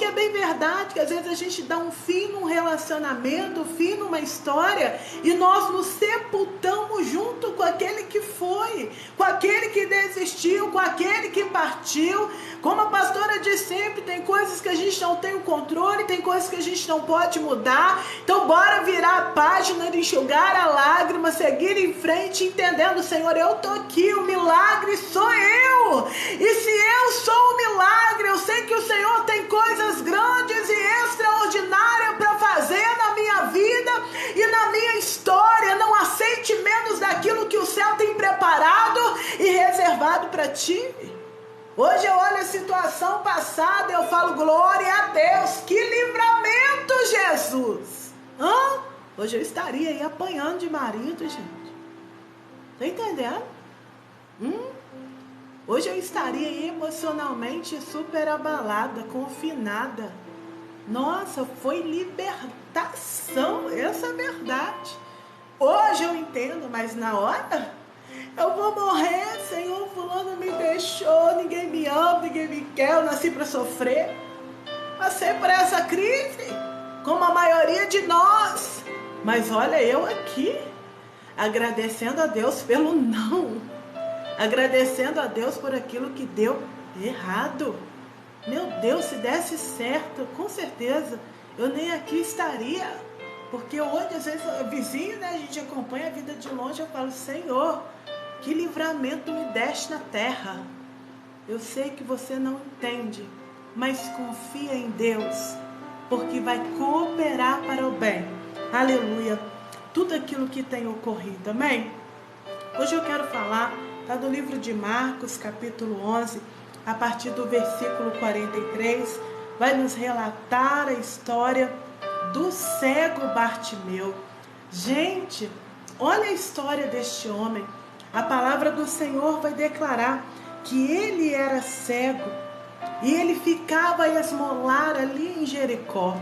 Porque é bem verdade que às vezes a gente dá um fim num relacionamento, um fim numa história, e nós nos sepultamos junto com aquele que foi, com aquele que desistiu, com aquele que partiu. Como a pastora diz sempre, tem coisas que a gente não tem o controle, tem coisas que a gente não pode mudar. Então bora virar a página, enxugar a lágrima, seguir em frente, entendendo, Senhor, eu tô aqui, o milagre sou eu. E se eu sou o milagre, eu sei que o Senhor tem coisas grandes e extraordinárias para fazer na minha vida e na minha história. Não aceite menos daquilo que o céu tem preparado e reservado para ti. Hoje eu olho a situação passada e eu falo, glória a Deus, que livramento, Jesus. Hoje eu estaria aí apanhando de marido, gente. Tá entendendo? Hoje eu estaria emocionalmente super abalada, confinada. Nossa, foi libertação, essa é a verdade. Hoje eu entendo, mas na hora eu vou morrer, Senhor, fulano me deixou, ninguém me ama, ninguém me quer, eu nasci para sofrer. Passei por essa crise, como a maioria de nós. Mas olha, eu aqui, agradecendo a Deus pelo não. Agradecendo a Deus por aquilo que deu errado. Meu Deus, se desse certo, com certeza, eu nem aqui estaria. Porque hoje, às vezes, o vizinho, né, a gente acompanha a vida de longe, eu falo, Senhor, que livramento me deste na terra. Eu sei que você não entende, mas confia em Deus, porque vai cooperar para o bem. Aleluia. Tudo aquilo que tem ocorrido, amém? Hoje eu quero falar, está no livro de Marcos, capítulo 11, a partir do versículo 43, vai nos relatar a história do cego Bartimeu. Gente, olha a história deste homem. A palavra do Senhor vai declarar que ele era cego e ele ficava a esmolar ali em Jericó.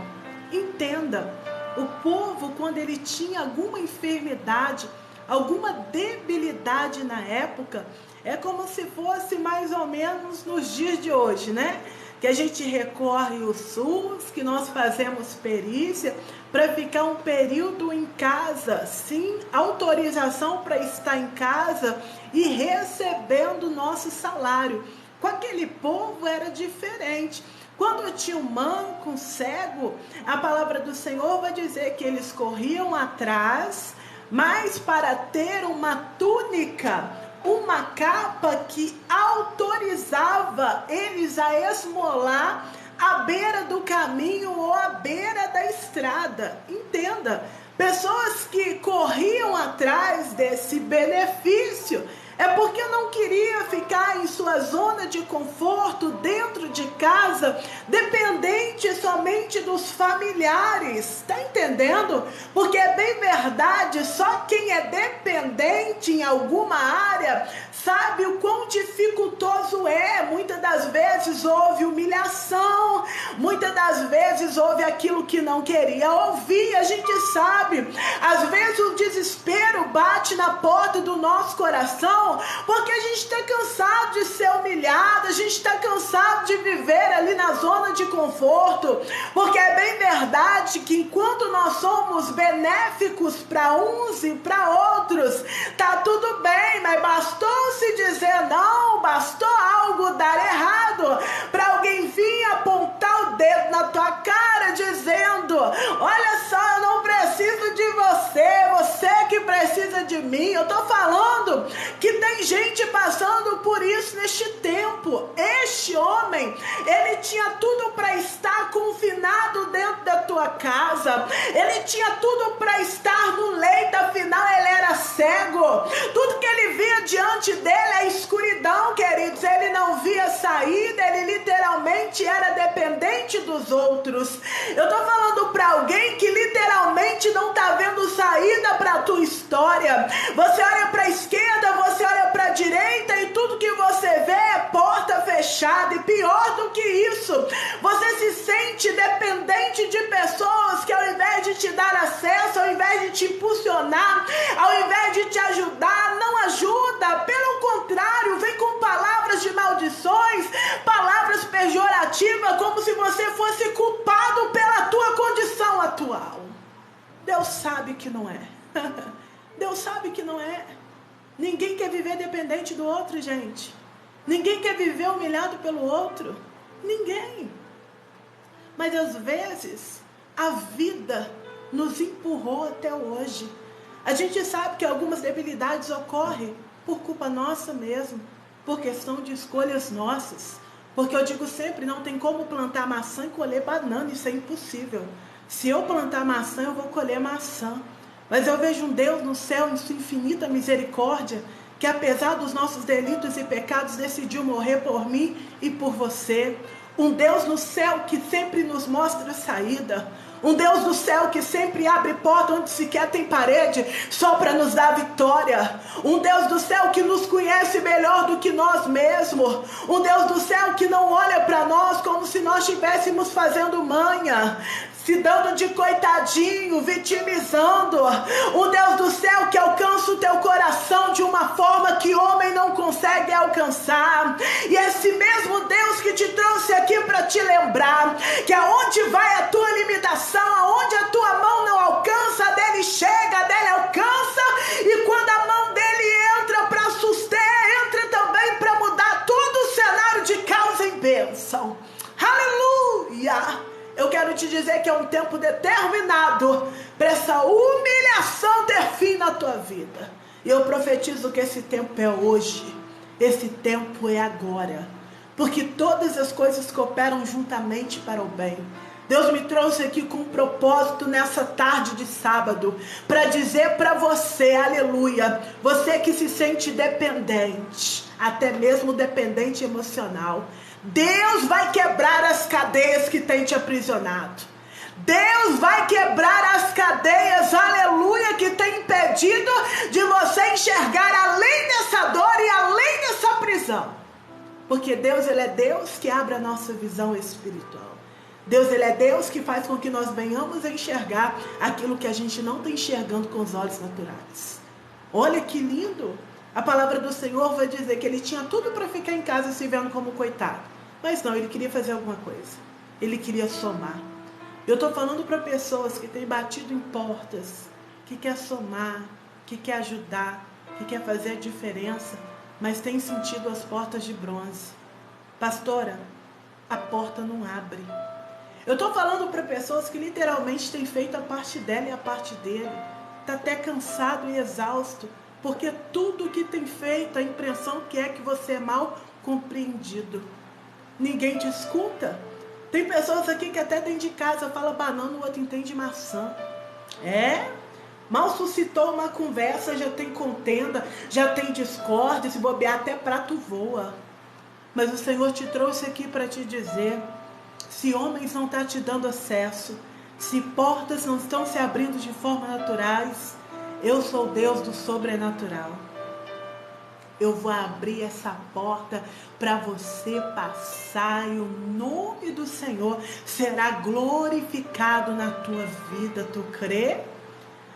Entenda, o povo, quando ele tinha alguma enfermidade, alguma debilidade na época, é como se fosse mais ou menos nos dias de hoje, né? Que a gente recorre ao SUS, que nós fazemos perícia para ficar um período em casa, sim, autorização para estar em casa e recebendo o nosso salário. Com aquele povo era diferente. Quando tinha um manco, um cego, a palavra do Senhor vai dizer que eles corriam atrás, mas para ter uma túnica, uma capa que autorizava eles a esmolar à beira do caminho ou à beira da estrada. Entenda, pessoas que corriam atrás desse benefício é porque não queria ficar em sua zona de conforto, dentro de casa, dependente somente dos familiares. Está entendendo? Porque é bem verdade, só quem é dependente em alguma área sabe o quão dificultoso é. Muitas das vezes houve humilhação, muitas das vezes houve aquilo que não queria ouvir. A gente sabe, às vezes o desespero bate na porta do nosso coração, porque a gente está cansado de ser humilhado, a gente está cansado de viver ali na zona de conforto, porque é bem verdade que enquanto nós somos benéficos para uns e para outros, tá tudo bem, mas bastou se dizer não, bastou algo dar errado para alguém vir apontar o dedo na tua cara dizendo, olha só, eu não preciso de você, você que precisa de mim. Eu tô falando que tem gente passando por isso neste tempo. Este homem, ele tinha tudo para estar confinado dentro da tua casa, ele tinha tudo para estar no leito, afinal ele era cego, tudo que ele via diante dele é escuridão, queridos. Ele não via saída, ele literalmente era dependente dos outros. Eu tô falando para alguém que literalmente não tá vendo saída para a tua história. Você olha para a esquerda, você olha para a direita e tudo que você vê é porta fechada. E pior do que isso, você se sente dependente de pessoas que ao invés de te dar acesso, ao invés de te impulsionar, ao invés de te ajudar, não ajuda. Pelo contrário, vem com palavras de maldições, palavras pejorativas, negativa, como se você fosse culpado pela tua condição atual. Deus sabe que não é. Deus sabe que não é. Ninguém quer viver dependente do outro, gente. Ninguém quer viver humilhado pelo outro. Ninguém. Mas às vezes, a vida nos empurrou até hoje. A gente sabe que algumas debilidades ocorrem por culpa nossa mesmo, por questão de escolhas nossas. Porque eu digo sempre, não tem como plantar maçã e colher banana, isso é impossível. Se eu plantar maçã, eu vou colher maçã. Mas eu vejo um Deus no céu, em sua infinita misericórdia, que apesar dos nossos delitos e pecados, decidiu morrer por mim e por você. Um Deus no céu que sempre nos mostra a saída. Um Deus do céu que sempre abre porta onde sequer tem parede, só para nos dar vitória. Um Deus do céu que nos conhece melhor do que nós mesmos. Um Deus do céu que não olha para nós como se nós estivéssemos fazendo manha, se dando de coitadinho, vitimizando. Um Deus do céu que alcança o teu coração de uma forma que homem não consegue alcançar. E esse mesmo Deus que te trouxe aqui para te lembrar que aonde vai a tua limitação, aonde a tua mão não alcança, a dele chega, a dele alcança. E quando a mão dele entra para suster, entra também para mudar todo o cenário de causa em bênção. Aleluia! Eu quero te dizer que é um tempo determinado para essa humilhação ter fim na tua vida. E eu profetizo que esse tempo é hoje. Esse tempo é agora. Porque todas as coisas cooperam juntamente para o bem. Deus me trouxe aqui com um propósito nessa tarde de sábado, para dizer para você, aleluia, você que se sente dependente, até mesmo dependente emocional, Deus vai quebrar as cadeias que tem te aprisionado. Deus vai quebrar as cadeias, aleluia, que tem impedido de você enxergar além dessa dor e além dessa prisão. Porque Deus, Ele é Deus que abre a nossa visão espiritual. Deus, Ele é Deus que faz com que nós venhamos a enxergar aquilo que a gente não está enxergando com os olhos naturais. Olha que lindo! A palavra do Senhor vai dizer que Ele tinha tudo para ficar em casa se vendo como coitado. Mas não, Ele queria fazer alguma coisa. Ele queria somar. Eu estou falando para pessoas que têm batido em portas, que quer somar, que quer ajudar, que quer fazer a diferença, mas tem sentido as portas de bronze. Pastora, a porta não abre. Eu estou falando para pessoas que literalmente têm feito a parte dela e a parte dele. Está até cansado e exausto, porque tudo que tem feito, a impressão que é que você é mal compreendido. Ninguém te escuta. Tem pessoas aqui que até dentro de casa fala banana, o outro entende maçã. Mal suscitou uma conversa, já tem contenda, já tem discórdia, se bobear até prato voa. Mas o Senhor te trouxe aqui para te dizer, se homens não estão te dando acesso, se portas não estão se abrindo de forma naturais, eu sou Deus do sobrenatural. Eu vou abrir essa porta para você passar e o nome do Senhor será glorificado na tua vida. Tu crê?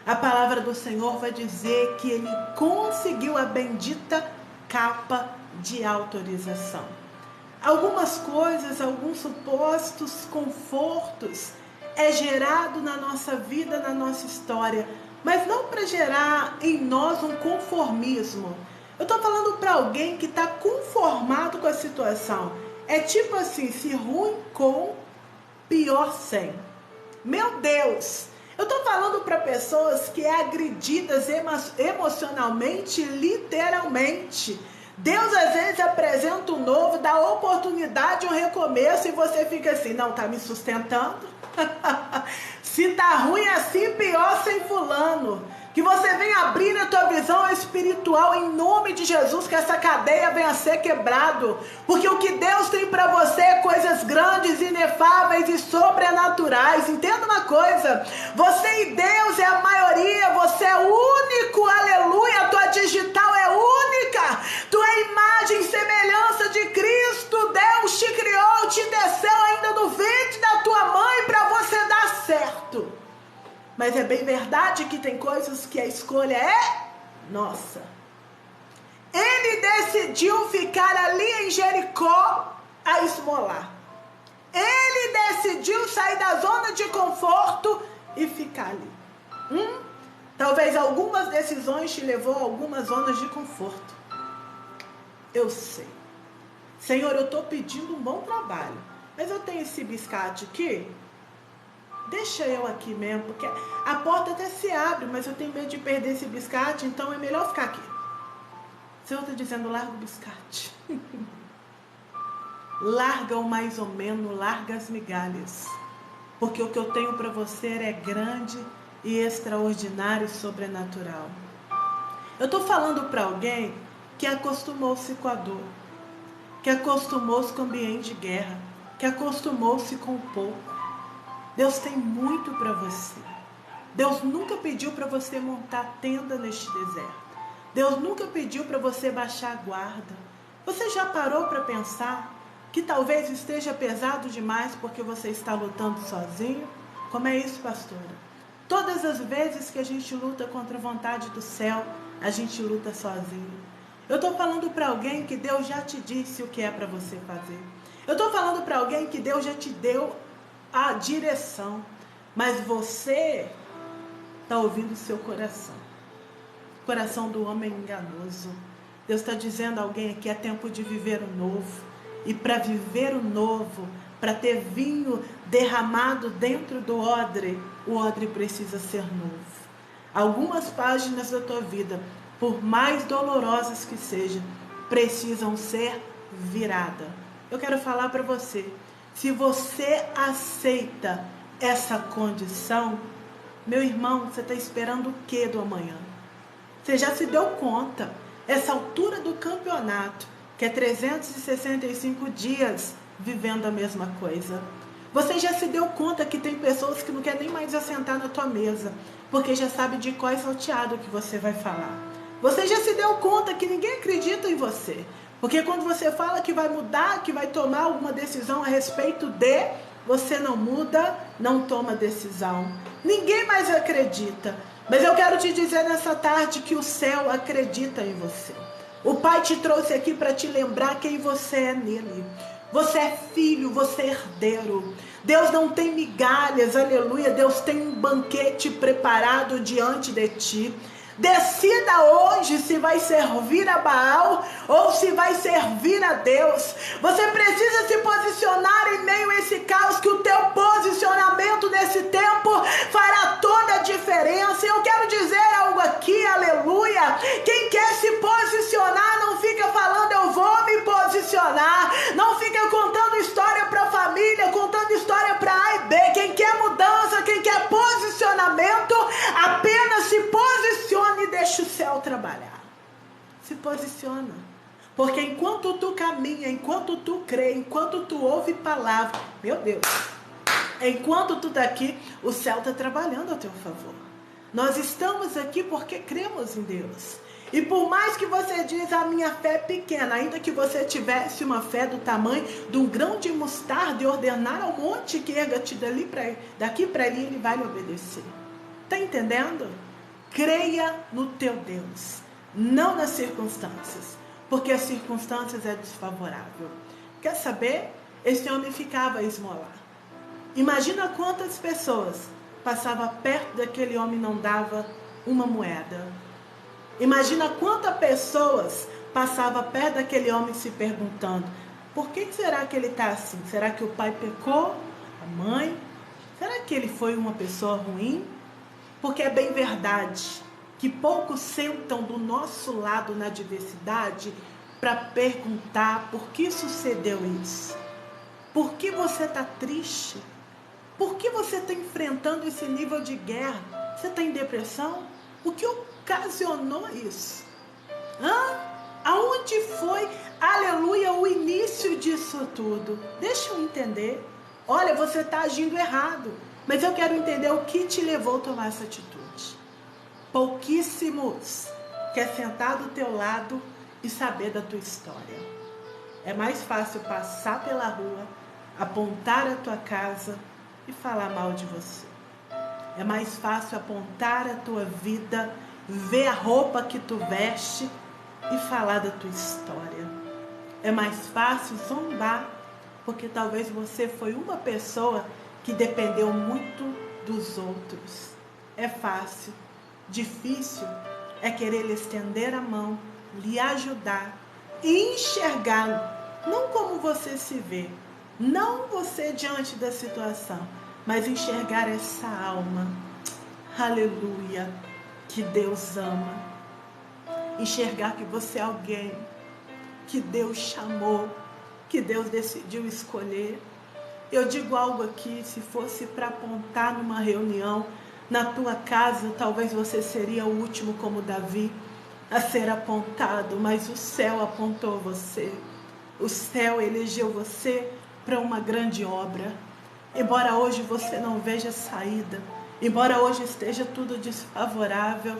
A palavra do Senhor vai dizer que ele conseguiu a bendita capa de autorização. Algumas coisas, alguns supostos confortos é gerado na nossa vida, na nossa história, mas não para gerar em nós um conformismo. Eu estou falando para alguém que está conformado com a situação. É tipo assim, se ruim com, pior sem. Meu Deus! Eu estou falando para pessoas que é agredidas emocionalmente, literalmente. Deus às vezes apresenta o novo, dá oportunidade, um recomeço e você fica assim, não, está me sustentando? Se tá ruim assim, pior sem fulano. Que você venha abrir a tua visão espiritual em nome de Jesus, que essa cadeia venha a ser quebrado. Porque o que Deus tem para você é coisas grandes, inefáveis e sobrenaturais. Entenda uma coisa, você e Deus é a maioria, você é único, aleluia, a tua digital é única. Tu é imagem e semelhança de Cristo, Deus te criou, te desceu ainda no ventre da tua mãe para você dar certo. Mas é bem verdade que tem coisas que a escolha é nossa. Ele decidiu ficar ali em Jericó a esmolar. de conforto e ficar ali. Talvez algumas decisões te levou a algumas zonas de conforto. Eu sei. Senhor, eu estou pedindo um bom trabalho, mas eu tenho esse biscate aqui. Deixa eu aqui mesmo, porque a porta até se abre, mas eu tenho medo de perder esse biscate, então é melhor ficar aqui. O Senhor está dizendo, larga o biscate. Larga o mais ou menos, larga as migalhas. Porque o que eu tenho para você é grande e extraordinário e sobrenatural. Eu estou falando para alguém que acostumou-se com a dor, que acostumou-se com o ambiente de guerra, que acostumou-se com o pouco. Deus tem muito para você. Deus nunca pediu para você montar tenda neste deserto. Deus nunca pediu para você baixar a guarda. Você já parou para pensar que talvez esteja pesado demais porque você está lutando sozinho? Como é isso, pastora? Todas as vezes que a gente luta contra a vontade do céu, a gente luta sozinho. Eu estou falando para alguém que Deus já te disse o que é para você fazer. Eu estou falando para alguém que Deus já te deu a direção, mas você está ouvindo o seu coração. O coração do homem enganoso. Deus está dizendo a alguém aqui, é tempo de viver o novo. E para viver o novo, para ter vinho derramado dentro do odre, o odre precisa ser novo. Algumas páginas da tua vida, por mais dolorosas que sejam, precisam ser viradas. Eu quero falar para você, se você aceita essa condição, meu irmão, você está esperando o que do amanhã? Você já se deu conta, essa altura do campeonato, que é 365 dias vivendo a mesma coisa. Você já se deu conta que tem pessoas que não querem nem mais assentar na tua mesa, porque já sabe de qual é salteado que você vai falar. Você já se deu conta que ninguém acredita em você, porque quando você fala que vai mudar, que vai tomar alguma decisão a respeito de, você não muda, não toma decisão. Ninguém mais acredita. Mas eu quero te dizer nessa tarde que o céu acredita em você. O Pai te trouxe aqui para te lembrar quem você é nele. Você é filho, você é herdeiro. Deus não tem migalhas, aleluia. Deus tem um banquete preparado diante de ti. Decida hoje se vai servir a Baal ou se vai servir a Deus. Você precisa se posicionar em meio a esse caos, que o teu posicionamento nesse tempo fará toda a diferença. Eu quero dizer algo aqui, aleluia. Quem quer se posicionar não fica falando eu vou me posicionar. Não fica contando história para a família, contando história para A e B. Quem quer mudança, quem quer posicionamento, apenas se posiciona e deixa o céu trabalhar. Se posiciona. Porque enquanto tu caminha, enquanto tu crê, enquanto tu ouve palavra, meu Deus, enquanto tu está aqui, o céu está trabalhando a teu favor. Nós estamos aqui porque cremos em Deus. E por mais que você diz a minha fé é pequena, ainda que você tivesse uma fé do tamanho de um grão de mostarda e ordenar ao monte que erga-te daqui para ali, ele vai lhe obedecer. Está entendendo? Creia no teu Deus, não nas circunstâncias, porque as circunstâncias é desfavorável. Quer saber? Esse homem ficava a esmolar. Imagina quantas pessoas passavam perto daquele homem e não dava uma moeda. Imagina quantas pessoas passavam perto daquele homem se perguntando, por que será que ele está assim? Será que o pai pecou? A mãe? Será que ele foi uma pessoa ruim? Porque é bem verdade que poucos sentam do nosso lado na adversidade para perguntar por que sucedeu isso. Por que você está triste? Por que você está enfrentando esse nível de guerra? Você está em depressão? O que ocasionou isso? Aonde foi, aleluia, o início disso tudo? Deixa eu entender. Olha, você está agindo errado. Mas eu quero entender o que te levou a tomar essa atitude. Pouquíssimos quer sentar do teu lado e saber da tua história. É mais fácil passar pela rua, apontar a tua casa e falar mal de você. É mais fácil apontar a tua vida, ver a roupa que tu veste e falar da tua história. É mais fácil zombar, porque talvez você foi uma pessoa que dependeu muito dos outros. É fácil. Difícil é querer lhe estender a mão, lhe ajudar e enxergar, não como você se vê, não você diante da situação, mas enxergar essa alma, aleluia, que Deus ama. Enxergar que você é alguém que Deus chamou, que Deus decidiu escolher. Eu digo algo aqui, se fosse para apontar numa reunião, na tua casa, talvez você seria o último como Davi a ser apontado, mas o céu apontou você. O céu elegeu você para uma grande obra. Embora hoje você não veja saída, embora hoje esteja tudo desfavorável,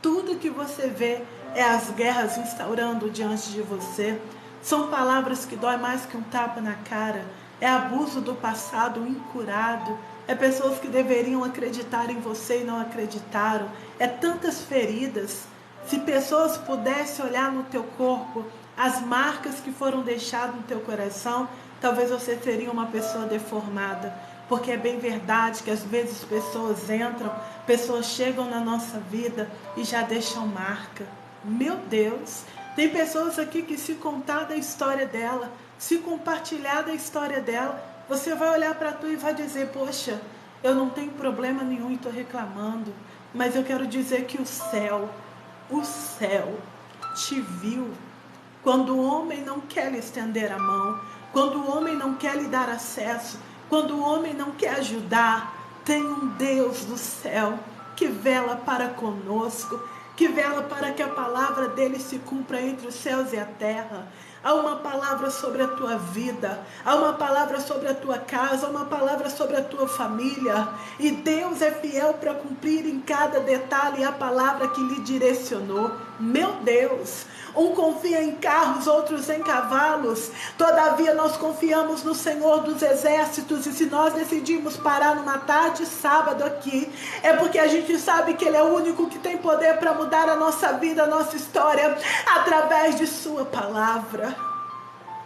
tudo que você vê é as guerras instaurando diante de você. São palavras que dói mais que um tapa na cara. É abuso do passado incurado. É pessoas que deveriam acreditar em você e não acreditaram. É tantas feridas. Se pessoas pudessem olhar no teu corpo as marcas que foram deixadas no teu coração, talvez você seria uma pessoa deformada. Porque é bem verdade que às vezes pessoas entram, pessoas chegam na nossa vida e já deixam marca. Meu Deus, tem pessoas aqui que se contar da história dela, se compartilhar da história dela, você vai olhar para tu e vai dizer, poxa, eu não tenho problema nenhum e estou reclamando, mas eu quero dizer que o céu te viu. Quando o homem não quer lhe estender a mão, quando o homem não quer lhe dar acesso, quando o homem não quer ajudar, tem um Deus do céu que vela para conosco, que vela para que a palavra dele se cumpra entre os céus e a terra. Há uma palavra sobre a tua vida, há uma palavra sobre a tua casa, há uma palavra sobre a tua família. E Deus é fiel para cumprir em cada detalhe a palavra que lhe direcionou. Meu Deus, um confia em carros, outros em cavalos. Todavia nós confiamos no Senhor dos Exércitos. E se nós decidimos parar numa tarde sábado aqui, é porque a gente sabe que Ele é o único que tem poder para mudar a nossa vida, a nossa história, através de sua palavra.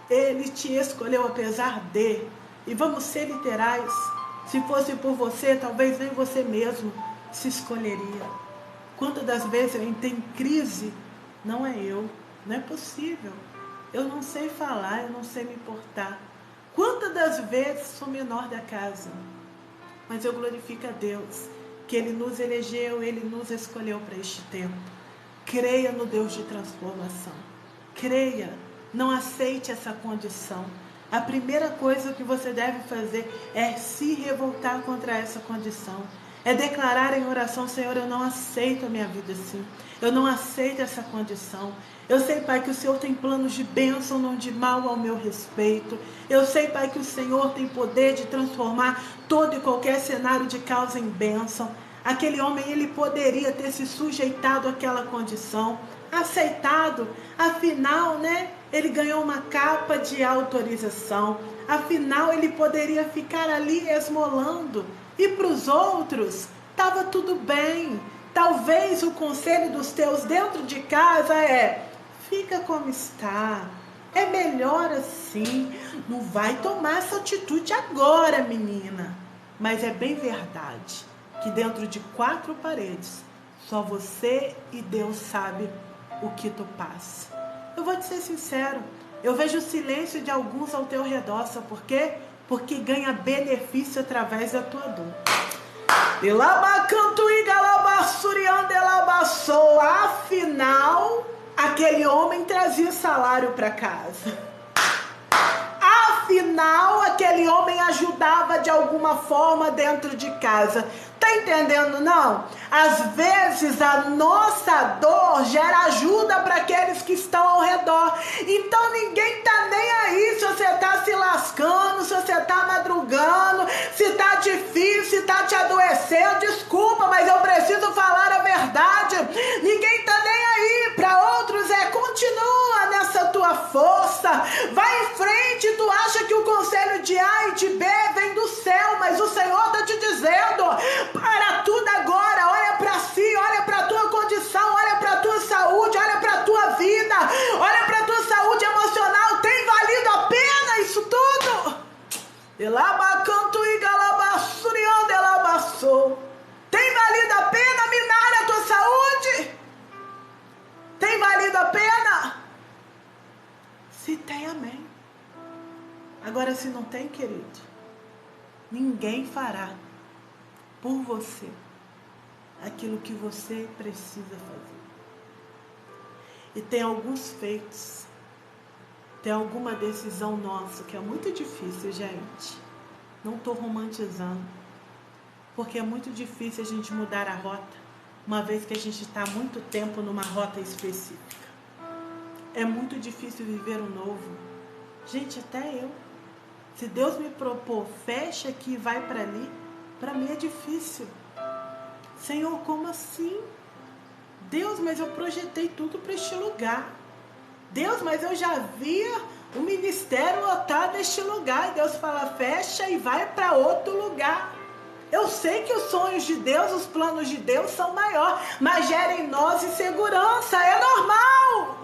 Ele te escolheu apesar de, e vamos ser literais, se fosse por você, talvez nem você mesmo se escolheria. Quantas das vezes eu entrei em crise, não é eu, não é possível, eu não sei falar, eu não sei me portar. Quantas das vezes sou menor da casa, mas eu glorifico a Deus, que Ele nos elegeu, Ele nos escolheu para este tempo. Creia no Deus de transformação, creia. Não aceite essa condição. A primeira coisa que você deve fazer é se revoltar contra essa condição. É declarar em oração, Senhor, eu não aceito a minha vida assim. Eu não aceito essa condição. Eu sei, Pai, que o Senhor tem planos de bênção, não de mal ao meu respeito. Eu sei, Pai, que o Senhor tem poder de transformar todo e qualquer cenário de causa em bênção. Aquele homem, ele poderia ter se sujeitado àquela condição, aceitado, afinal, ele ganhou uma capa de autorização, afinal ele poderia ficar ali esmolando, e para os outros estava tudo bem. Talvez o conselho dos teus dentro de casa fica como está, é melhor assim, não vai tomar essa atitude agora, menina. Mas é bem verdade que dentro de 4 paredes, só você e Deus sabe o que tu passa. Eu vou te ser sincero, eu vejo o silêncio de alguns ao teu redor, sabe por quê? Porque ganha benefício através da tua dor. Afinal, aquele homem trazia salário para casa. Afinal, aquele homem ajudava de alguma forma dentro de casa. Tá entendendo, não? Às vezes a nossa dor gera ajuda para aqueles que estão ao redor. Então ninguém tá nem aí se você tá se lascando, se você tá madrugando, se tá difícil, se tá te adoecendo. Desculpa, mas eu preciso falar a verdade. Ninguém tá nem aí. Para outros continua nessa tua força. Vai em frente. Tu acha que o conselho de A e de B vem do céu, mas o Senhor tá te dizendo: para tudo agora, olha para si, olha para a tua condição, olha para a tua saúde, olha para a tua vida, olha para a tua saúde emocional, tem valido a pena isso tudo? passou. Tem valido a pena minar a tua saúde? Tem valido a pena? Se tem, amém. Agora, se não tem, querido, ninguém fará por você aquilo que você precisa fazer. E tem alguns feitos, tem alguma decisão nossa que é muito difícil, gente. Não estou romantizando, porque é muito difícil a gente mudar a rota, uma vez que a gente está há muito tempo numa rota específica. É muito difícil viver o novo. Gente, até eu. Se Deus me propor, fecha aqui e vai para ali, para mim é difícil. Senhor, como assim? Deus, mas eu projetei tudo para este lugar. Deus, mas eu já via o ministério lotado neste lugar. E Deus fala, fecha e vai para outro lugar. Eu sei que os sonhos de Deus, os planos de Deus são maiores, mas gera em nós insegurança, é normal.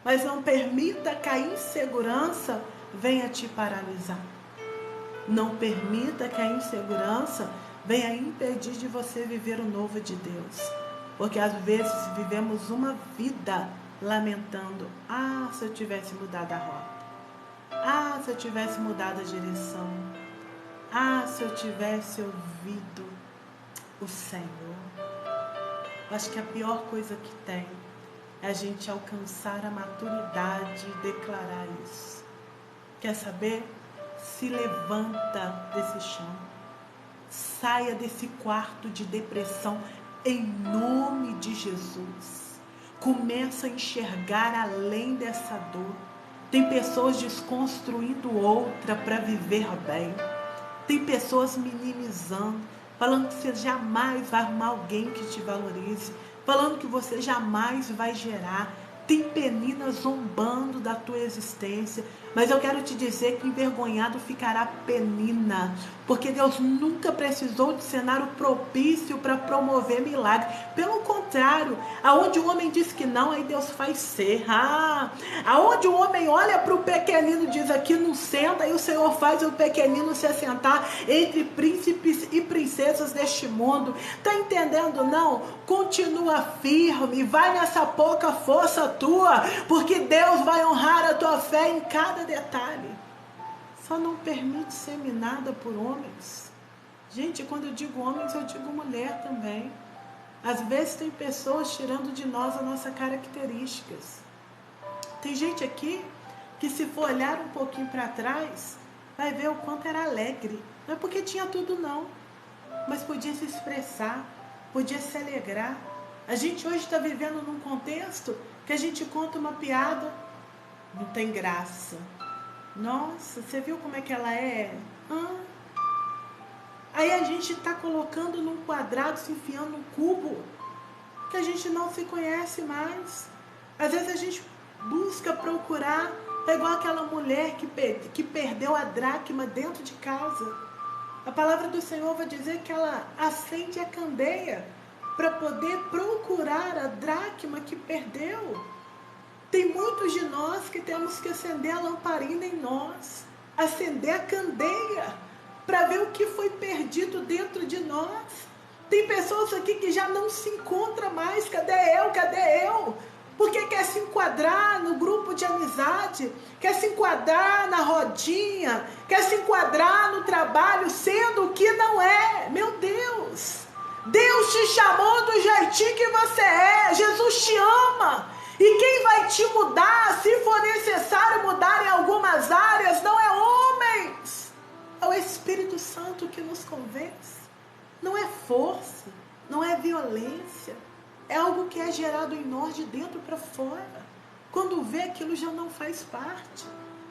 Mas não permita que a insegurança venha te paralisar. Não permita que a insegurança venha impedir de você viver o novo de Deus. Porque às vezes vivemos uma vida lamentando. Ah, se eu tivesse mudado a rota. Ah, se eu tivesse mudado a direção. Ah, se eu tivesse ouvido o Senhor. Eu acho que a pior coisa que tem é a gente alcançar a maturidade e declarar isso. Quer saber? Se levanta desse chão. Saia desse quarto de depressão em nome de Jesus. Começa a enxergar além dessa dor. Tem pessoas desconstruindo outra para viver bem. Tem pessoas minimizando, falando que você jamais vai arrumar alguém que te valorize, falando que você jamais vai gerar. Tem penina zombando da tua existência, mas eu quero te dizer que envergonhado ficará penina, porque Deus nunca precisou de cenário propício para promover milagre. Pelo contrário, aonde o homem diz que não, aí Deus faz ser. Aonde o homem olha para o pequenino e diz aqui não senta, aí o Senhor faz o pequenino se assentar entre príncipes e princesas deste mundo. Tá entendendo não? Continua firme, vai nessa pouca força tua, porque Deus vai honrar a tua fé em cada detalhe. Só não permite ser minada por homens. Gente, quando eu digo homens, eu digo mulher também. Às vezes tem pessoas tirando de nós as nossas características. Tem gente aqui que se for olhar um pouquinho para trás, vai ver o quanto era alegre. Não é porque tinha tudo não, mas podia se expressar, podia se alegrar. A gente hoje está vivendo num contexto que a gente conta uma piada, não tem graça. Nossa, você viu como é que ela é? Aí a gente está colocando num quadrado, se enfiando num cubo, que a gente não se conhece mais. Às vezes a gente busca procurar, é igual aquela mulher que perdeu a dracma dentro de casa. A palavra do Senhor vai dizer que ela acende a candeia para poder procurar a dracma que perdeu. Tem muitos de nós que temos que acender a lamparina em nós, acender a candeia, para ver o que foi perdido dentro de nós. Tem pessoas aqui que já não se encontram mais, cadê eu, cadê eu? Porque quer se enquadrar no grupo de amizade, quer se enquadrar na rodinha, quer se enquadrar no trabalho, sendo o que não é. Meu Deus, Deus te chamou do jeitinho que você é, Jesus te ama. E quem vai te mudar, se for necessário mudar em algumas áreas, não é homens, é o Espírito Santo que nos convence. Não é força, não é violência, é algo que é gerado em nós de dentro para fora. Quando vê, aquilo já não faz parte.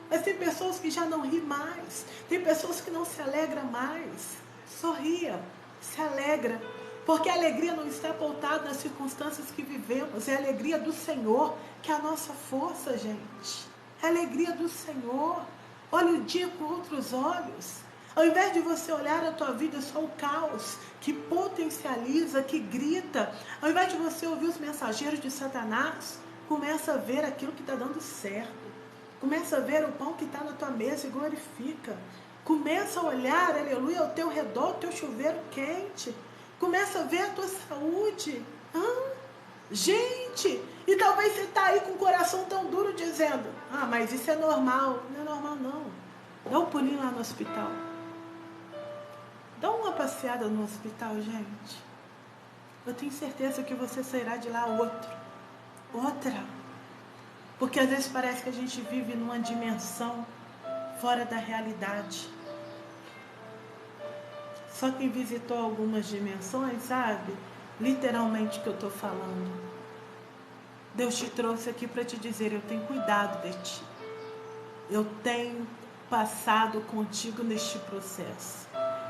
Mas tem pessoas que já não ri mais, tem pessoas que não se alegram mais. Sorria, se alegra. Porque a alegria não está pautada nas circunstâncias que vivemos. É a alegria do Senhor, que é a nossa força, gente. É a alegria do Senhor. Olha o dia com outros olhos. Ao invés de você olhar a tua vida só o caos, que potencializa, que grita. Ao invés de você ouvir os mensageiros de Satanás, começa a ver aquilo que está dando certo. Começa a ver o pão que está na tua mesa e glorifica. Começa a olhar, aleluia, ao teu redor, o teu chuveiro quente. Começa a ver a tua saúde. Gente, e talvez você está aí com o coração tão duro dizendo, mas isso é normal. Não é normal não. Dá um pulinho lá no hospital. Dá uma passeada no hospital, gente. Eu tenho certeza que você sairá de lá outra. Porque às vezes parece que a gente vive numa dimensão fora da realidade. Só quem visitou algumas dimensões sabe literalmente o que eu estou falando. Deus te trouxe aqui para te dizer, eu tenho cuidado de ti. Eu tenho passado contigo neste processo.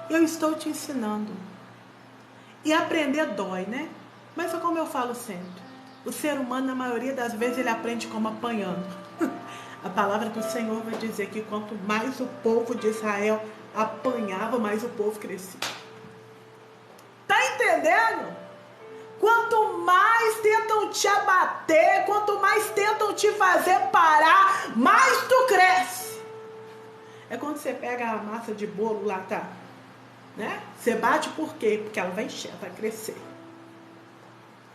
Eu estou te ensinando. E aprender dói, né? Mas é como eu falo sempre. O ser humano, na maioria das vezes, ele aprende como apanhando. A palavra do Senhor vai dizer que quanto mais o povo de Israel apanhava, mais o povo crescia. Tá entendendo? Quanto mais tentam te abater, quanto mais tentam te fazer parar, mais tu cresce. É quando você pega a massa de bolo lá, tá? Né? Você bate por quê? Porque ela vai encher, vai crescer.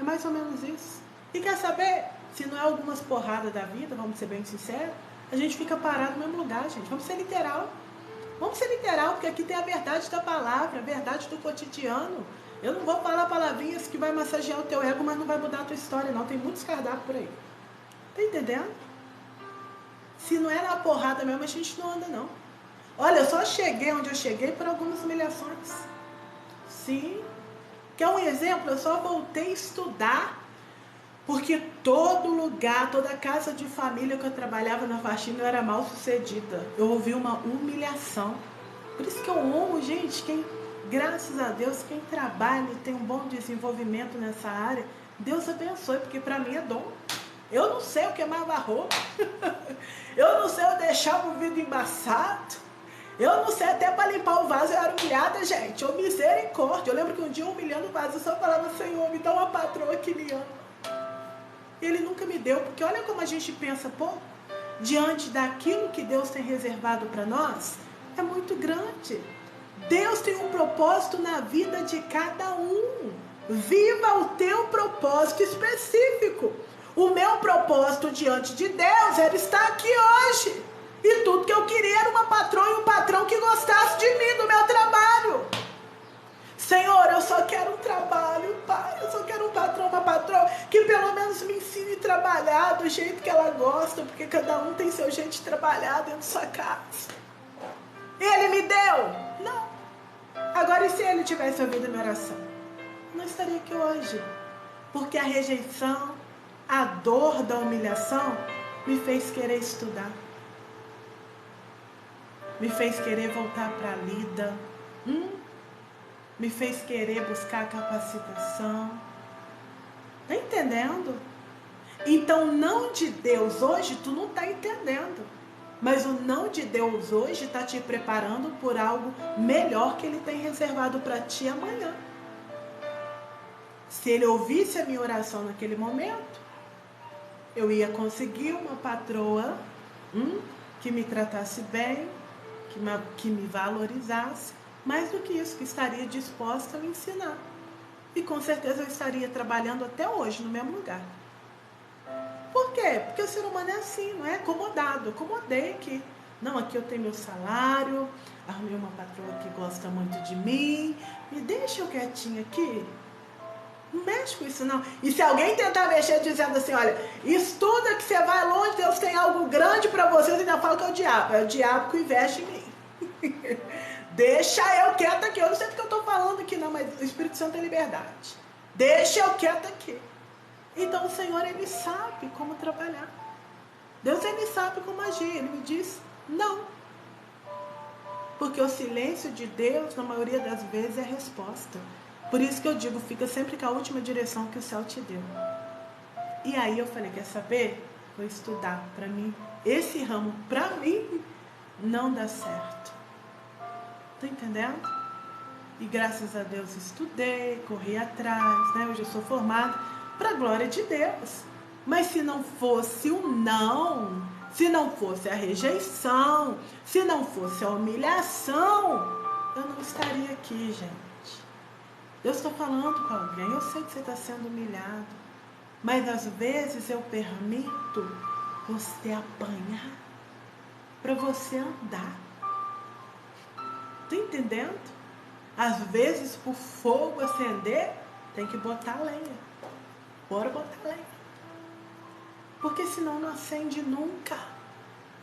É mais ou menos isso. E quer saber? Se não é algumas porradas da vida, vamos ser bem sinceros, a gente fica parado no mesmo lugar, gente. Vamos ser literal. Vamos ser literal, porque aqui tem a verdade da palavra, a verdade do cotidiano. Eu não vou falar palavrinhas que vai massagear o teu ego, mas não vai mudar a tua história, não. Tem muitos cardápios por aí. Tá entendendo? Se não é na porrada mesmo, a gente não anda, não. Olha, eu só cheguei onde eu cheguei por algumas humilhações. Sim. Quer um exemplo? Eu só voltei a estudar porque todo lugar, toda casa de família que eu trabalhava na faxina, eu era mal sucedida. Eu ouvi uma humilhação. Por isso que eu amo, gente, graças a Deus, quem trabalha e tem um bom desenvolvimento nessa área, Deus abençoe, porque para mim é dom. Eu não sei o que é lavar roupa. Eu não sei eu deixar o vidro embaçado. Eu não sei até para limpar o vaso, eu era humilhada, gente. Eu misericórdia. Eu lembro que um dia humilhando o vaso, eu só falava, Senhor, me dá uma patroa que me ama. Ele nunca me deu, porque olha como a gente pensa, diante daquilo que Deus tem reservado para nós, é muito grande. Deus tem um propósito na vida de cada um. Viva o teu propósito específico. O meu propósito diante de Deus era estar aqui hoje. E tudo que eu queria era uma patroa e um patrão que gostasse de mim, do meu trabalho. Senhor, eu só quero um trabalho, Pai. Eu só quero um patrão, uma patroa que pelo menos me ensine a trabalhar do jeito que ela gosta, porque cada um tem seu jeito de trabalhar dentro da sua casa. Ele me deu? Não. Agora, e se ele tivesse ouvido a minha oração? Eu não estaria aqui hoje. Porque a rejeição, a dor da humilhação me fez querer estudar. Me fez querer voltar para a lida. Me fez querer buscar capacitação. Tá entendendo? Então, não de Deus hoje, tu não tá entendendo. Mas o não de Deus hoje está te preparando por algo melhor que Ele tem reservado para ti amanhã. Se Ele ouvisse a minha oração naquele momento, eu ia conseguir uma patroa que me tratasse bem, que me valorizasse, mais do que isso, que estaria disposta a me ensinar. E com certeza eu estaria trabalhando até hoje no mesmo lugar. Por quê? Porque o ser humano é assim, não é acomodado. Acomodei que, não, aqui eu tenho meu salário, arrumei uma patroa que gosta muito de mim, me deixa eu quietinha aqui. Não mexe com isso não. E se alguém tentar mexer dizendo assim, olha, estuda que você vai longe, Deus tem algo grande para você, você ainda fala que é o diabo. É o diabo que investe em mim. Deixa eu quieta aqui. Eu não sei porque eu estou falando aqui não, mas o Espírito Santo tem liberdade. Deixa eu quieta aqui. Então o Senhor, Ele sabe como trabalhar. Deus, Ele sabe como agir. Ele me diz, não. Porque o silêncio de Deus, na maioria das vezes, é resposta. Por isso que eu digo, fica sempre com a última direção que o céu te deu. E aí eu falei, quer saber? Vou estudar. Para mim, esse ramo, para mim, não dá certo. Tá entendendo? E graças a Deus estudei, corri atrás, né? Hoje eu sou formada para a glória de Deus. Mas se não fosse o não, se não fosse a rejeição, se não fosse a humilhação, eu não estaria aqui, gente. Eu estou falando com alguém, eu sei que você está sendo humilhado, mas às vezes eu permito você apanhar para você andar. Tá entendendo? Às vezes, para o fogo acender, tem que botar lenha. Bora botar lenha. Porque senão não acende nunca.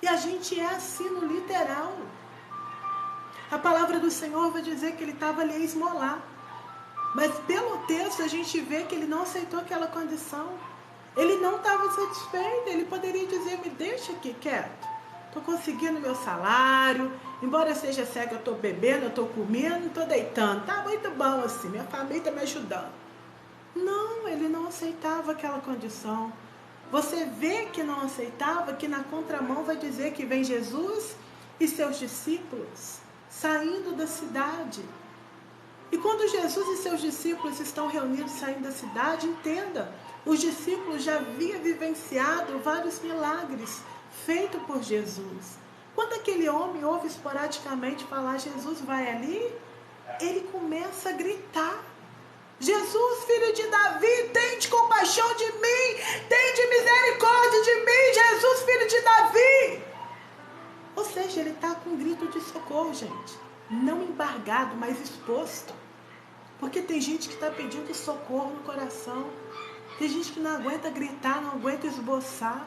E a gente é assim no literal. A palavra do Senhor vai dizer que ele estava ali a esmolar. Mas pelo texto a gente vê que ele não aceitou aquela condição. Ele não estava satisfeito. Ele poderia dizer, me deixa aqui quieto. Estou conseguindo meu salário. Embora eu seja cega, eu estou bebendo, eu estou comendo, estou deitando. Tá muito bom assim, minha família está me ajudando. Não, ele não aceitava aquela condição. Você vê que não aceitava, que na contramão vai dizer que vem Jesus e seus discípulos saindo da cidade. E quando Jesus e seus discípulos estão reunidos saindo da cidade, entenda, os discípulos já haviam vivenciado vários milagres feitos por Jesus. Quando aquele homem ouve esporadicamente falar, Jesus vai ali, ele começa a gritar. Jesus, filho de Davi, tende compaixão de mim, tende misericórdia de mim, Jesus, filho de Davi. Ou seja, ele está com um grito de socorro, gente. Não embargado, mas exposto. Porque tem gente que está pedindo socorro no coração. Tem gente que não aguenta gritar, não aguenta esboçar.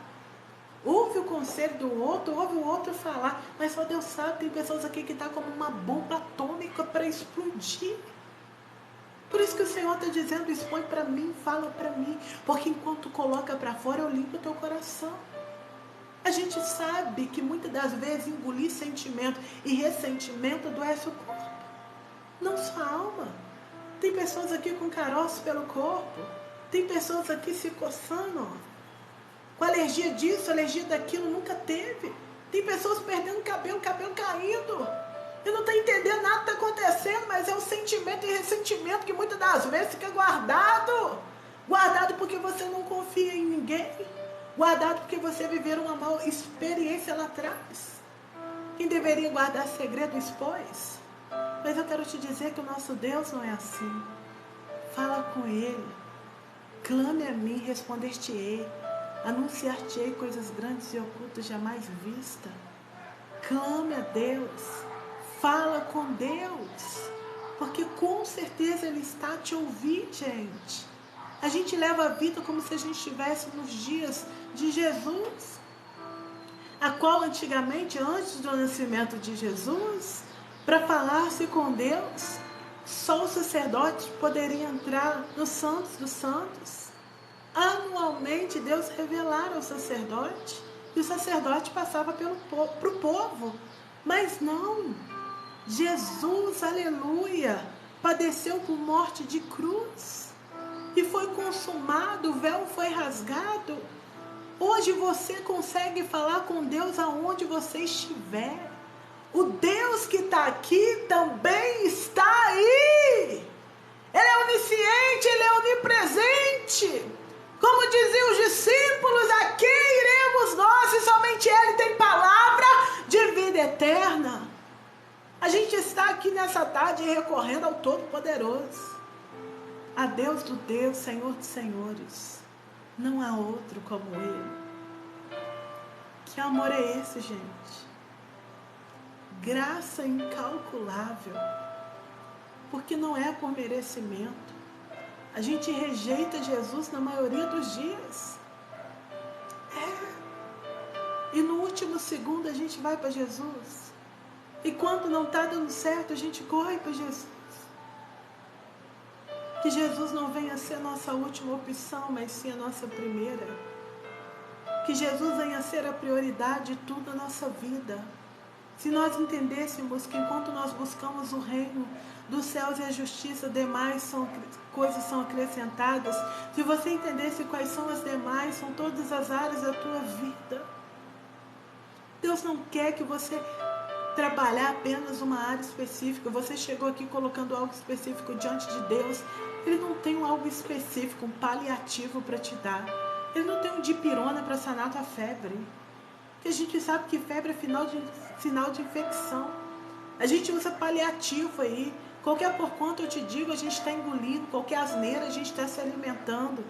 Ouve o conselho do outro, ouve o outro falar. Mas só Deus sabe, tem pessoas aqui que estão como uma bomba atômica para explodir. Por isso que o Senhor está dizendo, expõe para mim, fala para mim. Porque enquanto coloca para fora, eu limpo o teu coração. A gente sabe que muitas das vezes engolir sentimento e ressentimento adoece o corpo. Não sua alma. Tem pessoas aqui com caroço pelo corpo. Tem pessoas aqui se coçando, ó. Com alergia disso, alergia daquilo, nunca teve. Tem pessoas perdendo cabelo caindo. Eu não estou entendendo nada que está acontecendo, mas é o sentimento e ressentimento que muitas das vezes fica guardado. Guardado porque você não confia em ninguém. Guardado porque você viveu uma mal experiência lá atrás. Quem deveria guardar segredo expôs. Mas eu quero te dizer que o nosso Deus não é assim. Fala com Ele. Clame a mim, responder-te-ei. Anunciar-te-ei coisas grandes e ocultas jamais vistas. Clame a Deus. Fala com Deus. Porque com certeza Ele está a te ouvir, gente. A gente leva a vida como se a gente estivesse nos dias de Jesus. A qual antigamente, antes do nascimento de Jesus, para falar-se com Deus, só o sacerdote poderia entrar no Santos dos Santos. Anualmente Deus revelara ao sacerdote e o sacerdote passava para o povo. Mas não, Jesus, aleluia, padeceu por morte de cruz e foi consumado, o véu foi rasgado. Hoje você consegue falar com Deus aonde você estiver. O Deus que está aqui também está aí. Ele é onisciente, Ele é onipresente. Como diziam os discípulos, a quem iremos nós se somente Ele tem palavra de vida eterna? A gente está aqui nessa tarde recorrendo ao Todo-Poderoso, a Deus do Deus, Senhor dos Senhores. Não há outro como Ele. Que amor é esse, gente? Graça incalculável. Porque não é por merecimento. A gente rejeita Jesus na maioria dos dias. E no último segundo a gente vai para Jesus. E quando não está dando certo, a gente corre para Jesus. Que Jesus não venha a ser a nossa última opção, mas sim a nossa primeira. Que Jesus venha a ser a prioridade de tudo na nossa vida. Se nós entendêssemos que enquanto nós buscamos o reino dos céus e a justiça, demais coisas são acrescentadas. Se você entendesse quais são as demais, são todas as áreas da tua vida. Deus não quer que você trabalhar apenas uma área específica. Você chegou aqui colocando algo específico diante de Deus. Ele não tem algo específico, um paliativo para te dar. Ele não tem um dipirona para sanar tua febre. Porque a gente sabe que febre é sinal de infecção. A gente usa paliativo aí. Qualquer por quanto eu te digo, a gente está engolindo. Qualquer asneira, a gente está se alimentando.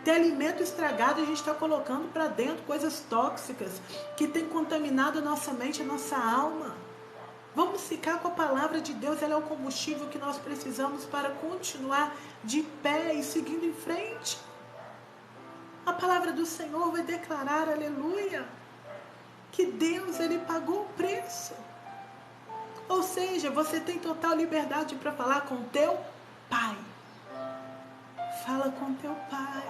Tem alimento estragado, a gente está colocando para dentro coisas tóxicas que tem contaminado a nossa mente, a nossa alma. Vamos ficar com a palavra de Deus, ela é o combustível que nós precisamos para continuar de pé e seguindo em frente. A palavra do Senhor vai declarar, aleluia, que Deus, ele pagou o preço. Ou seja, você tem total liberdade para falar com teu Pai. Fala com teu Pai.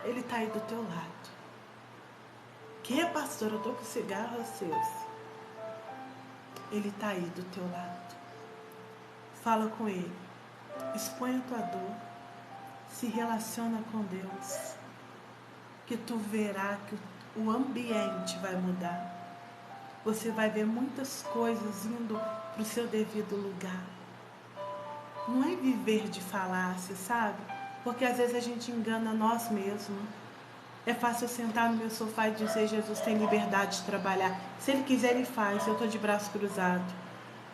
Ele está aí do teu lado. Que, pastor, eu estou com cigarro aceso. Ele está aí do teu lado. Fala com Ele. Expõe a tua dor. Se relaciona com Deus. Que tu verá que o ambiente vai mudar. Você vai ver muitas coisas indo para o seu devido lugar. Não é viver de falácia, sabe? Porque às vezes a gente engana nós mesmos. É fácil eu sentar no meu sofá e dizer: Jesus tem liberdade de trabalhar. Se Ele quiser, Ele faz. Eu estou de braço cruzado.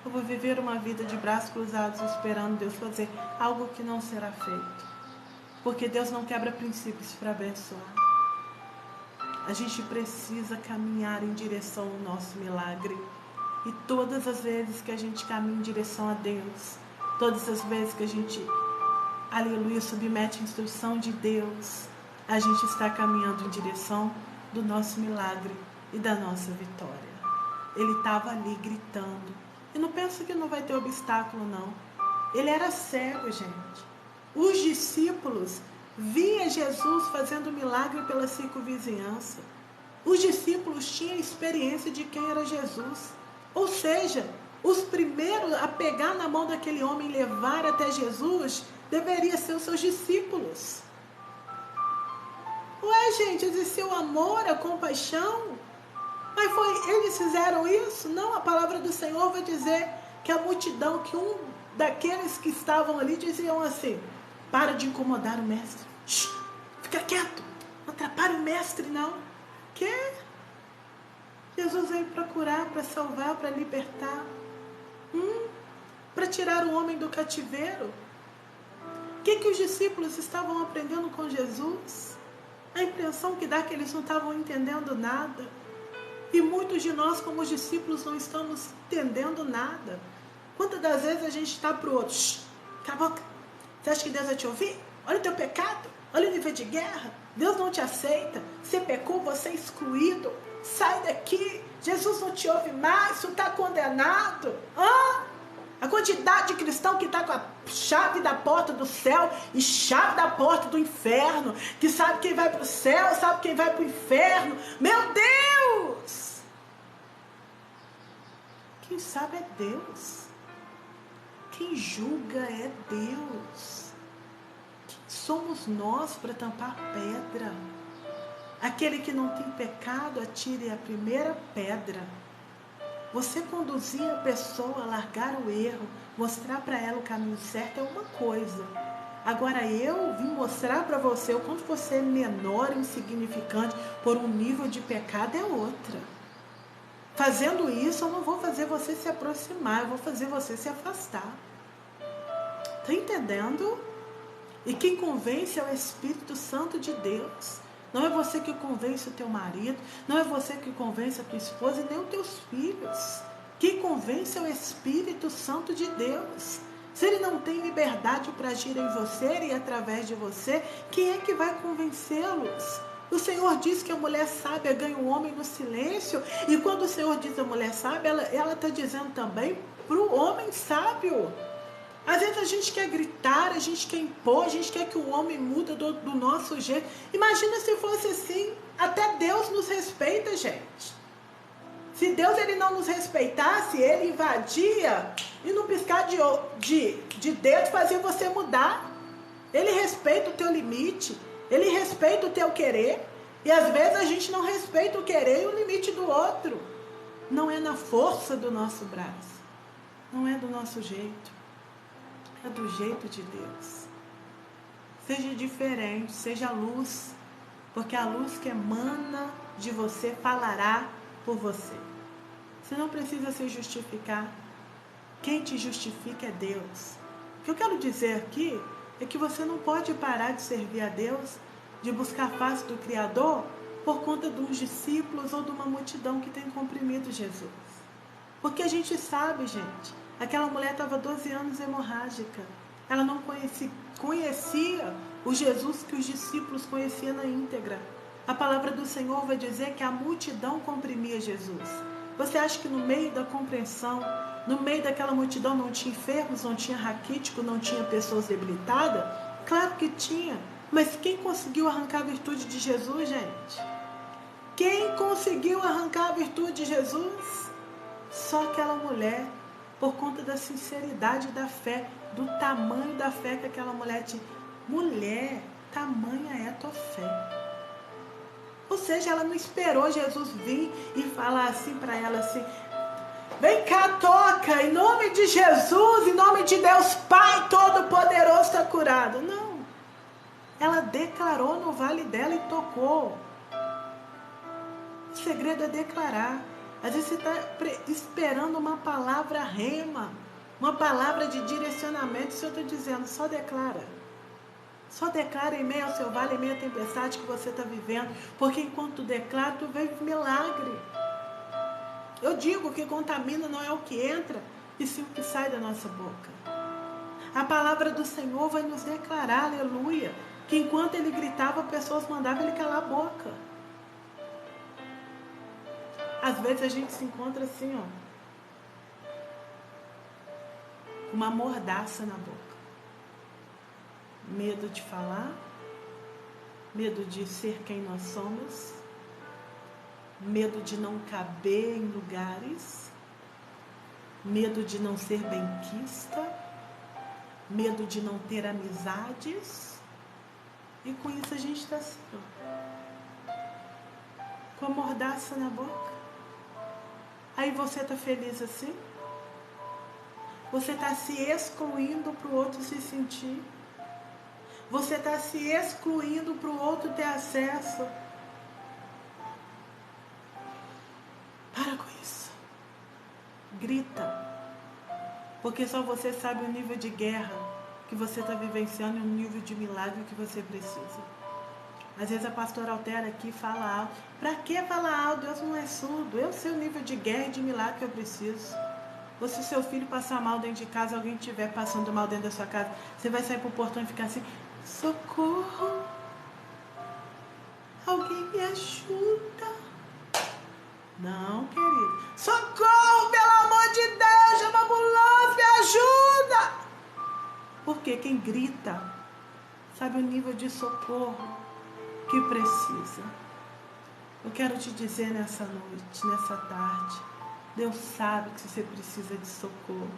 Eu vou viver uma vida de braços cruzados esperando Deus fazer algo que não será feito. Porque Deus não quebra princípios para abençoar. A gente precisa caminhar em direção ao nosso milagre. E todas as vezes que a gente caminha em direção a Deus, todas as vezes que a gente, aleluia, submete a instrução de Deus, a gente está caminhando em direção do nosso milagre e da nossa vitória. Ele estava ali gritando. E não penso que não vai ter obstáculo, não. Ele era cego, gente. Os discípulos viam Jesus fazendo milagre pela circunvizinhança. Os discípulos tinham experiência de quem era Jesus. Ou seja, os primeiros a pegar na mão daquele homem e levar até Jesus deveriam ser os seus discípulos. Ué, gente, existiu o amor, a compaixão. Mas eles fizeram isso? Não, a palavra do Senhor vai dizer que a multidão, que um daqueles que estavam ali diziam assim: para de incomodar o mestre. Shhh, fica quieto, não atrapalhe o mestre, não. Que? Jesus veio para curar, para salvar, para libertar. Para tirar o homem do cativeiro. O que os discípulos estavam aprendendo com Jesus? A impressão que dá que eles não estavam entendendo nada. E muitos de nós, como os discípulos, não estamos entendendo nada. Quantas das vezes a gente está para o outro: cala a boca, você acha que Deus vai te ouvir? Olha o teu pecado, olha o nível de guerra. Deus não te aceita, você pecou, você é excluído. Sai daqui, Jesus não te ouve mais, tu está condenado. A quantidade de cristão que está com a chave da porta do céu e chave da porta do inferno, que sabe quem vai para o céu, sabe quem vai para o inferno. Meu Deus! Quem sabe é Deus. Quem julga é Deus. Quem somos nós para tampar pedra? Aquele que não tem pecado, atire a primeira pedra. Você conduzir a pessoa a largar o erro, mostrar para ela o caminho certo é uma coisa. Agora eu vim mostrar para você o quanto você é menor e insignificante por um nível de pecado é outra. Fazendo isso, eu não vou fazer você se aproximar, eu vou fazer você se afastar. Está entendendo? E quem convence é o Espírito Santo de Deus. Não é você que convence o teu marido, não é você que convence a tua esposa e nem os teus filhos. Quem convence é o Espírito Santo de Deus. Se ele não tem liberdade para agir em você e através de você, quem é que vai convencê-los? O Senhor diz que a mulher sábia ganha o homem no silêncio. E quando o Senhor diz a mulher sábia, ela está dizendo também para o homem sábio. Às vezes a gente quer gritar, a gente quer impor, a gente quer que o homem mude do nosso jeito. Imagina se fosse assim. Até Deus nos respeita, gente. Se Deus ele não nos respeitasse, ele invadia e no piscar de dedo fazia você mudar. Ele respeita o teu limite, ele respeita o teu querer. E às vezes a gente não respeita o querer e o limite do outro. Não é na força do nosso braço, não é do nosso jeito. É do jeito de Deus. Seja diferente, seja luz, porque a luz que emana de você falará por você. Você não precisa se justificar. Quem te justifica é Deus. O que eu quero dizer aqui é que você não pode parar de servir a Deus, de buscar a face do Criador, por conta de uns discípulos ou de uma multidão que tem comprimido Jesus. Porque a gente sabe, gente, aquela mulher estava 12 anos hemorrágica. Ela não conhecia o Jesus que os discípulos conheciam na íntegra. A palavra do Senhor vai dizer que a multidão comprimia Jesus. Você acha que no meio da compreensão, no meio daquela multidão não tinha enfermos, não tinha raquítico, não tinha pessoas debilitadas? Claro que tinha. Mas quem conseguiu arrancar a virtude de Jesus, gente? Quem conseguiu arrancar a virtude de Jesus? Só aquela mulher, por conta da sinceridade da fé, do tamanho da fé que aquela mulher tinha. Mulher, tamanha é a tua fé. Ou seja, ela não esperou Jesus vir e falar assim para ela assim: vem cá, toca, em nome de Jesus, em nome de Deus Pai Todo-Poderoso, está curado. Não. Ela declarou no vale dela e tocou. O segredo é declarar. Às vezes você está esperando uma palavra rema, uma palavra de direcionamento. Se eu estou dizendo, só declara. Só declara em meio ao seu vale, em meio à tempestade que você está vivendo. Porque enquanto tu declara, tu vê milagre. Eu digo que contamina não é o que entra, e sim o que sai da nossa boca. A palavra do Senhor vai nos declarar, aleluia, que enquanto ele gritava, pessoas mandavam ele calar a boca. Às vezes a gente se encontra assim, ó, com uma mordaça na boca. Medo de falar, medo de ser quem nós somos, medo de não caber em lugares, medo de não ser benquista, medo de não ter amizades. E com isso a gente está assim, ó, com a mordaça na boca. Aí você está feliz assim? Você está se excluindo para o outro se sentir. Você está se excluindo para o outro ter acesso. Para com isso. Grita. Porque só você sabe o nível de guerra que você está vivenciando e o nível de milagre que você precisa. Às vezes a pastora altera aqui e fala alto. Para que falar alto? Deus não é surdo. Eu sei o nível de guerra e de milagre que eu preciso. Ou se seu filho passar mal dentro de casa, alguém estiver passando mal dentro da sua casa, você vai sair pro portão e ficar assim: socorro, alguém me ajuda. Não, querido. Socorro, pelo amor de Deus, chama a ambulância, me ajuda. Porque quem grita sabe o nível de socorro que precisa. Eu quero te dizer nessa noite, nessa tarde, Deus sabe que você precisa de socorro.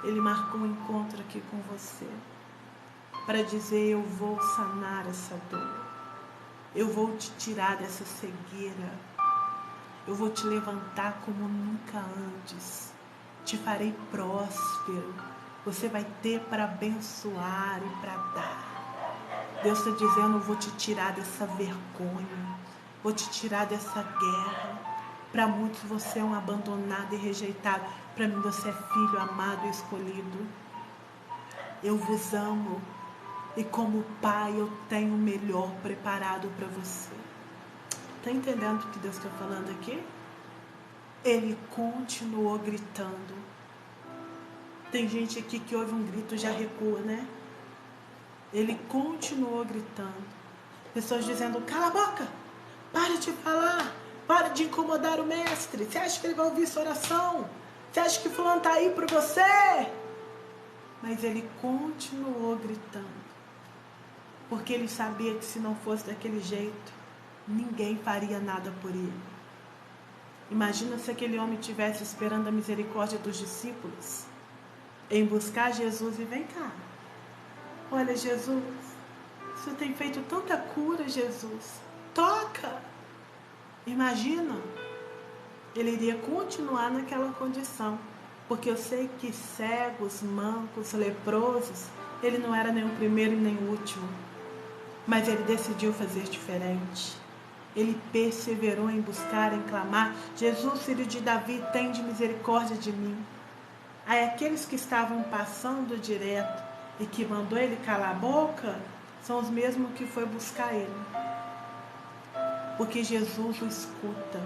Ele marcou um encontro aqui com você para dizer: eu vou sanar essa dor, eu vou te tirar dessa cegueira, eu vou te levantar como nunca antes, te farei próspero, você vai ter para abençoar e para dar. Deus está dizendo: eu vou te tirar dessa vergonha, vou te tirar dessa guerra. Para muitos você é um abandonado e rejeitado, para mim você é filho amado e escolhido. Eu vos amo e como pai eu tenho o melhor preparado para você. Está entendendo o que Deus está falando aqui? Ele continuou gritando. Tem gente aqui que ouve um grito e já recua, né? Ele continuou gritando. Pessoas dizendo: cala a boca, para de falar, para de incomodar o mestre. Você acha que ele vai ouvir sua oração? Você acha que fulano está aí para você? Mas ele continuou gritando. Porque ele sabia que se não fosse daquele jeito, ninguém faria nada por ele. Imagina se aquele homem estivesse esperando a misericórdia dos discípulos em buscar Jesus e: vem cá, olha, Jesus, o Senhor tem feito tanta cura, Jesus, toca. Imagina, ele iria continuar naquela condição, porque eu sei que cegos, mancos, leprosos, ele não era nem o primeiro e nem o último, mas ele decidiu fazer diferente. Ele perseverou em buscar, em clamar: Jesus, filho de Davi, tende misericórdia de mim. Aí aqueles que estavam passando direto e que mandou ele calar a boca, são os mesmos que foi buscar ele. Porque Jesus o escuta.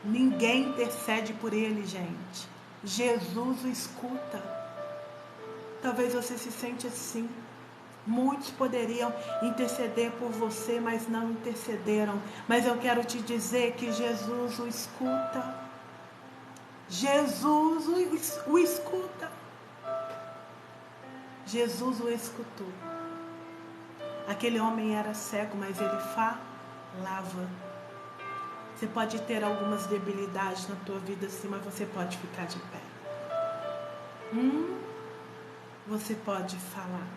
Ninguém intercede por ele, gente. Jesus o escuta. Talvez você se sente assim. Muitos poderiam interceder por você, mas não intercederam. Mas eu quero te dizer que Jesus o escuta. Jesus o escuta. Jesus o escutou. Aquele homem era cego, mas ele falava. Você pode ter algumas debilidades na tua vida, sim, mas você pode ficar de pé. Você pode falar.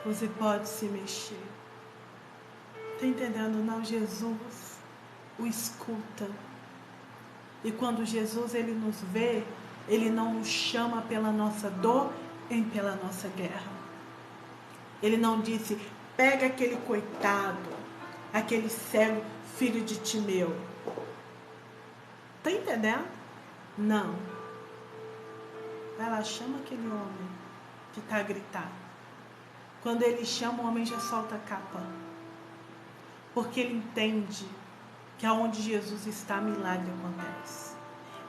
Você pode se mexer. Está entendendo? Não, Jesus o escuta. E quando Jesus ele nos vê, ele não nos chama pela nossa dor, nem pela nossa guerra. Ele não disse: pega aquele coitado, aquele cego, filho de Timeu. Tá entendendo? Não. Vai lá, chama aquele homem que tá a gritar. Quando ele chama, o homem já solta a capa. Porque ele entende que aonde Jesus está, milagre acontece.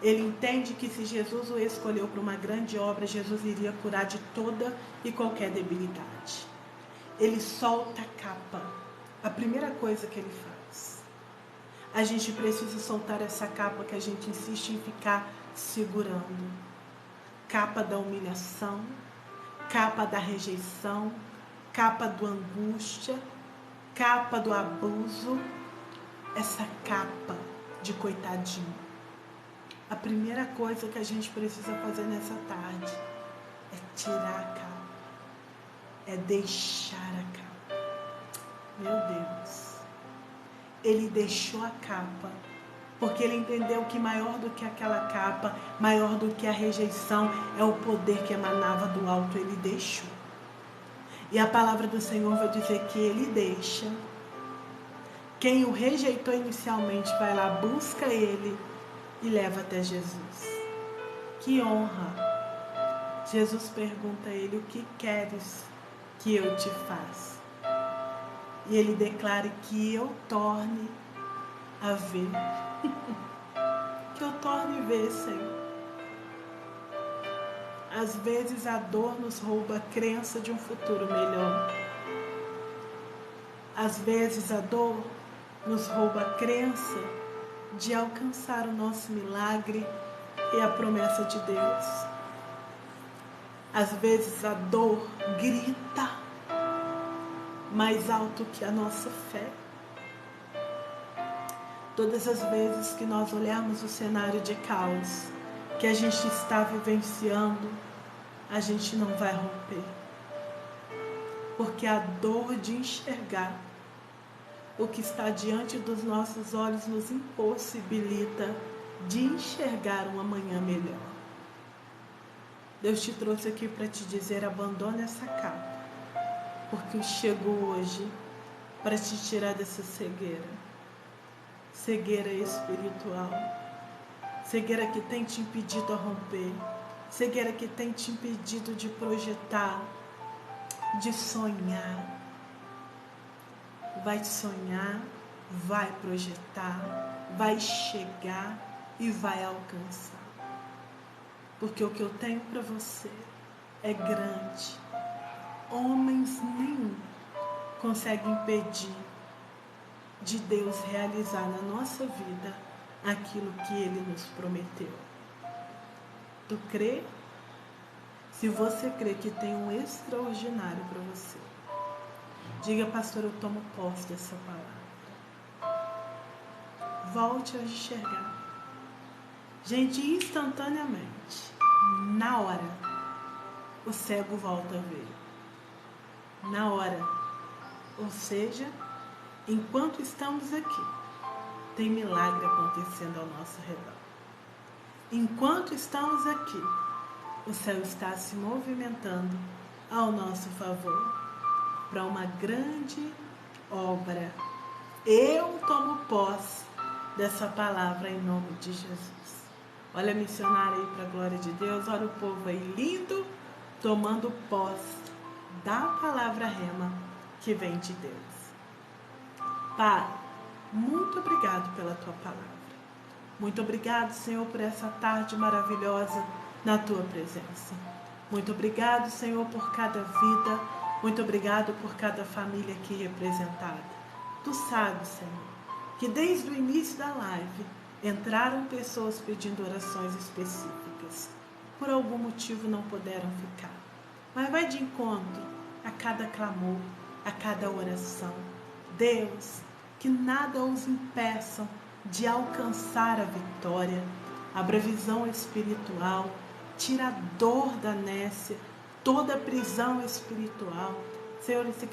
Ele entende que se Jesus o escolheu para uma grande obra, Jesus iria curar de toda e qualquer debilidade. Ele solta a capa. A primeira coisa que ele faz. A gente precisa soltar essa capa que a gente insiste em ficar segurando. Capa da humilhação, capa da rejeição, capa do angústia, capa do abuso, essa capa de coitadinho. A primeira coisa que a gente precisa fazer nessa tarde é tirar a capa, é deixar a capa. Meu Deus, ele deixou a capa, porque ele entendeu que maior do que aquela capa, maior do que a rejeição, é o poder que emanava do alto. Ele deixou. E a palavra do Senhor vai dizer que ele deixa. Quem o rejeitou inicialmente vai lá, busca ele e leva até Jesus. Que honra! Jesus pergunta a ele: o que queres que eu te faça? E ele declara: que eu torne a ver. Que eu torne a ver, Senhor. Às vezes a dor nos rouba a crença de um futuro melhor. Às vezes a dor nos rouba a crença de alcançar o nosso milagre e a promessa de Deus. Às vezes a dor grita mais alto que a nossa fé. Todas as vezes que nós olharmos o cenário de caos que a gente está vivenciando, a gente não vai romper. Porque a dor de enxergar o que está diante dos nossos olhos nos impossibilita de enxergar um amanhã melhor. Deus te trouxe aqui para te dizer: abandone essa capa, porque chegou hoje para te tirar dessa cegueira. Cegueira espiritual, cegueira que tem te impedido a romper, cegueira que tem te impedido de projetar, de sonhar. Vai sonhar, vai projetar, vai chegar e vai alcançar. Porque o que eu tenho para você é grande. Homens nenhum conseguem impedir de Deus realizar na nossa vida aquilo que Ele nos prometeu. Tu crê? Se você crê que tem um extraordinário para você, diga: pastor, eu tomo posse dessa palavra. Volte a enxergar. Gente, instantaneamente, na hora, o cego volta a ver. Na hora. Ou seja, enquanto estamos aqui, tem milagre acontecendo ao nosso redor. Enquanto estamos aqui, o céu está se movimentando ao nosso favor para uma grande obra Eu tomo posse dessa palavra em nome de Jesus. Olha a missionária aí para a glória de Deus. Olha o povo aí lindo, tomando posse da palavra rema que vem de Deus. Pai, muito obrigado pela tua palavra. Muito obrigado, Senhor, por essa tarde maravilhosa na tua presença. Muito obrigado, Senhor, por cada vida. Muito obrigado por cada família aqui representada. Tu sabes, Senhor, que desde o início da live entraram pessoas pedindo orações específicas. Por algum motivo não puderam ficar. Mas vai de encontro a cada clamor, a cada oração. Deus, que nada os impeçam de alcançar a vitória. Abra a visão espiritual, tira a dor da nécia, toda a prisão espiritual. Senhor, esse